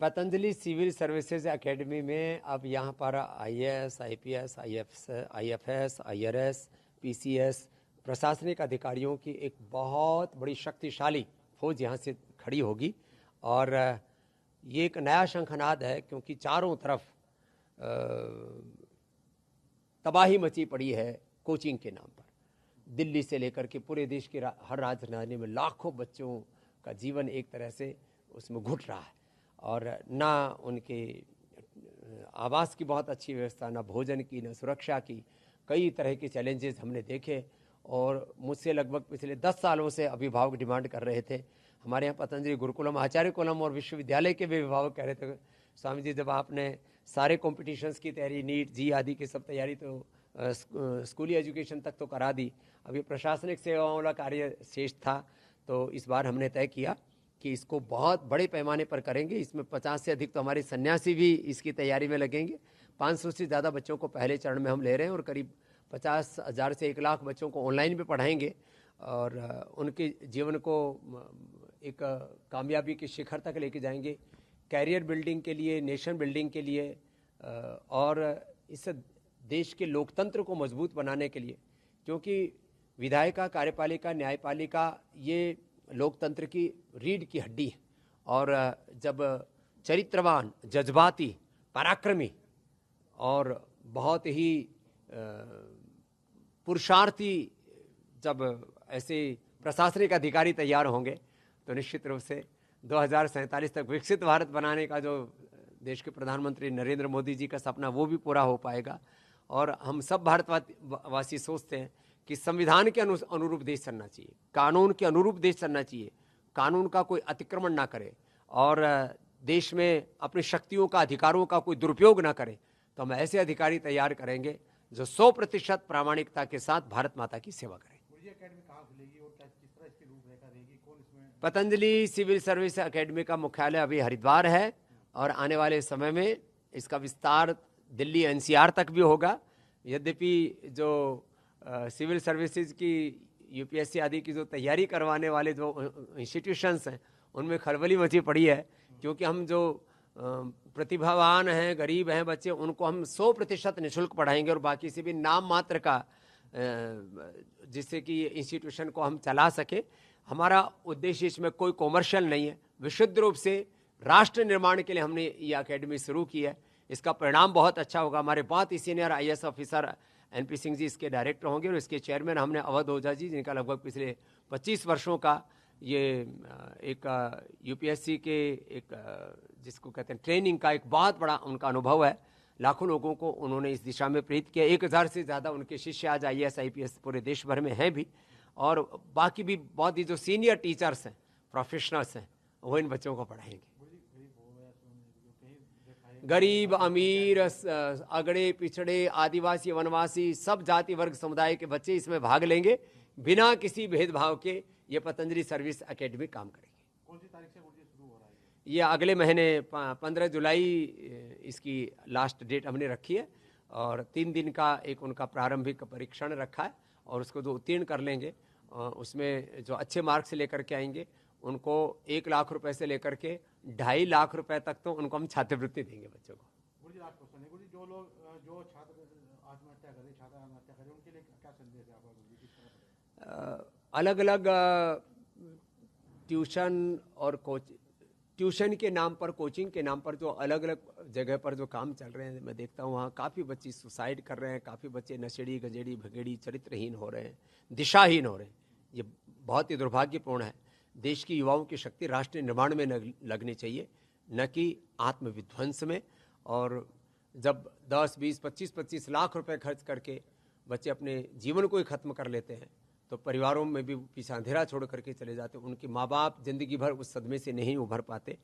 Patanjali civil services academy में अब यहाँ पर IAS, IPS, IFS, IRS, PCS प्रशासनिक अधिकारियों की एक बहुत बड़ी शक्तिशाली फौज यहाँ से खड़ी होगी। और ये एक नया शंखनाद है, क्योंकि चारों तरफ तबाही मची पड़ी है कोचिंग के नाम पर। दिल्ली से लेकर के पूरे देश के हर राजधानी में लाखों बच्चों का जीवन एक तरह से उसमें घुट रहा है, और ना उनके आवास की बहुत अच्छी व्यवस्था, ना भोजन की, ना सुरक्षा की। कई तरह के चैलेंजेस हमने देखे, और मुझसे लगभग पिछले 10 सालों से अभिभावक डिमांड कर रहे थे। हमारे यहाँ पतंजलि गुरुकुलम, आचार्य कुलम और विश्वविद्यालय के भी अभिभावक कह रहे थे, स्वामी जी जब आपने सारे कॉम्पिटिशन्स की तैयारी, नीट जी आदि की सब तैयारी तो स्कूली एजुकेशन तक तो करा दी, अभी प्रशासनिक सेवाओं वाला कार्य शेष था, तो इस बार हमने तय किया कि इसको बहुत बड़े पैमाने पर करेंगे। इसमें 50 से अधिक तो हमारे सन्यासी भी इसकी तैयारी में लगेंगे। 500 से ज़्यादा बच्चों को पहले चरण में हम ले रहे हैं, और करीब 50,000 से 1 लाख बच्चों को ऑनलाइन भी पढ़ाएंगे, और उनके जीवन को एक कामयाबी के शिखर तक लेके जाएंगे, कैरियर बिल्डिंग के लिए, नेशन बिल्डिंग के लिए, और इस देश के लोकतंत्र को मजबूत बनाने के लिए। क्योंकि विधायिका, कार्यपालिका, न्यायपालिका ये लोकतंत्र की रीढ़ की हड्डी है, और जब चरित्रवान, जज्बाती, पराक्रमी और बहुत ही पुरुषार्थी जब ऐसे प्रशासनिक अधिकारी तैयार होंगे, तो निश्चित रूप से 2047 तक विकसित भारत बनाने का जो देश के प्रधानमंत्री नरेंद्र मोदी जी का सपना, वो भी पूरा हो पाएगा। और हम सब भारतवासी सोचते हैं कि संविधान के अनुरूप देश चलना चाहिए, कानून के अनुरूप देश चलना चाहिए, कानून का कोई अतिक्रमण ना करे, और देश में अपनी शक्तियों का, अधिकारों का कोई दुरुपयोग ना करे। तो हम ऐसे अधिकारी तैयार करेंगे जो 100% प्रामाणिकता के साथ भारत माता की सेवा करें। पतंजलि सिविल सर्विस एकेडमी का मुख्यालय अभी हरिद्वार है, और आने वाले समय में इसका विस्तार दिल्ली एनसीआर तक भी होगा। यद्यपि जो सिविल सर्विसेज की यूपीएससी आदि की जो तैयारी करवाने वाले जो इंस्टीट्यूशंस हैं, उनमें खलबली मची पड़ी है, क्योंकि हम जो प्रतिभावान हैं, गरीब हैं बच्चे, उनको हम 100% निःशुल्क पढ़ाएंगे, और बाकी से भी नाम मात्र का, जिससे कि इंस्टीट्यूशन को हम चला सके। हमारा उद्देश्य इसमें कोई कॉमर्शियल नहीं है, विशुद्ध रूप से राष्ट्र निर्माण के लिए हमने ये अकेडमी शुरू की है। इसका परिणाम बहुत अच्छा होगा। हमारे बहुत ही senior IAS officer NP Singh ji इसके डायरेक्टर होंगे, और इसके चेयरमैन हमने अवध ओझा जी, जिनका लगभग पिछले 25 वर्षों का ये एक यूपीएससी के एक जिसको कहते हैं ट्रेनिंग का एक बहुत बड़ा उनका अनुभव है। लाखों लोगों को उन्होंने इस दिशा में प्रेरित किया। 1000 से ज़्यादा उनके शिष्य आज आईएएस आईपीएस पूरे देश भर में हैं भी, और बाकी भी बहुत ही जो सीनियर टीचर्स हैं, प्रोफेशनल्स हैं, वो इन बच्चों को पढ़ाएंगे। गरीब, अमीर, अगड़े पिछड़े, आदिवासी, वनवासी, सब जाति वर्ग समुदाय के बच्चे इसमें भाग लेंगे, बिना किसी भेदभाव के। ये पतंजलि सर्विस एकेडमी काम करेगी। कौन सी तारीख से शुरू हो रहा है? ये अगले महीने 15 जुलाई इसकी लास्ट डेट हमने रखी है, और 3 दिन का एक उनका प्रारंभिक परीक्षण रखा है, और उसको जो उत्तीर्ण कर लेंगे, उसमें जो अच्छे मार्क्स से लेकर के आएंगे, उनको 1 लाख रुपए से लेकर के 2.5 लाख रुपए तक तो उनको हम छात्रवृत्ति देंगे बच्चों को। गुरुजी लास्ट क्वेश्चन है, गुरुजी जो लोग जो छात्र आत्महत्या करें, उनके लिए क्या संदेश है आपका गुरुजी? किस तरह अलग अलग ट्यूशन और ट्यूशन के नाम पर, कोचिंग के नाम पर जो अलग अलग जगह पर जो काम चल रहे हैं, मैं देखता हूँ वहाँ काफ़ी बच्चे सुसाइड कर रहे हैं, काफ़ी बच्चे नशेड़ी, गंजेड़ी, भगेड़ी, चरित्रहीन हो रहे हैं, दिशाहीन हो रहे हैं। ये बहुत ही दुर्भाग्यपूर्ण है। देश की युवाओं की शक्ति राष्ट्र निर्माण में लगनी चाहिए, न कि आत्मविध्वंस में। और जब 10, 20, 25 लाख रुपए खर्च करके बच्चे अपने जीवन को ही खत्म कर लेते हैं, तो परिवारों में भी पीछे अंधेरा छोड़ करके चले जाते हैं। उनके माँ बाप जिंदगी भर उस सदमे से नहीं उभर पाते।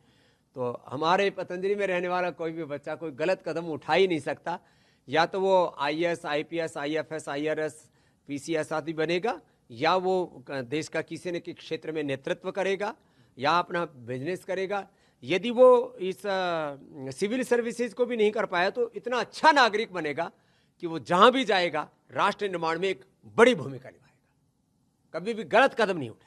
तो हमारे पतंजलि में रहने वाला कोई भी बच्चा कोई गलत कदम उठा ही नहीं सकता। या तो वो IAS, IPS, IFS, IRS, PCS आदि बनेगा, या वो देश का किसी न किसी क्षेत्र में नेतृत्व करेगा, या अपना बिजनेस करेगा। यदि वो इस सिविल सर्विसेज को भी नहीं कर पाया, तो इतना अच्छा नागरिक बनेगा कि वो जहां भी जाएगा राष्ट्र निर्माण में एक बड़ी भूमिका निभाएगा, कभी भी गलत कदम नहीं उठाएगा।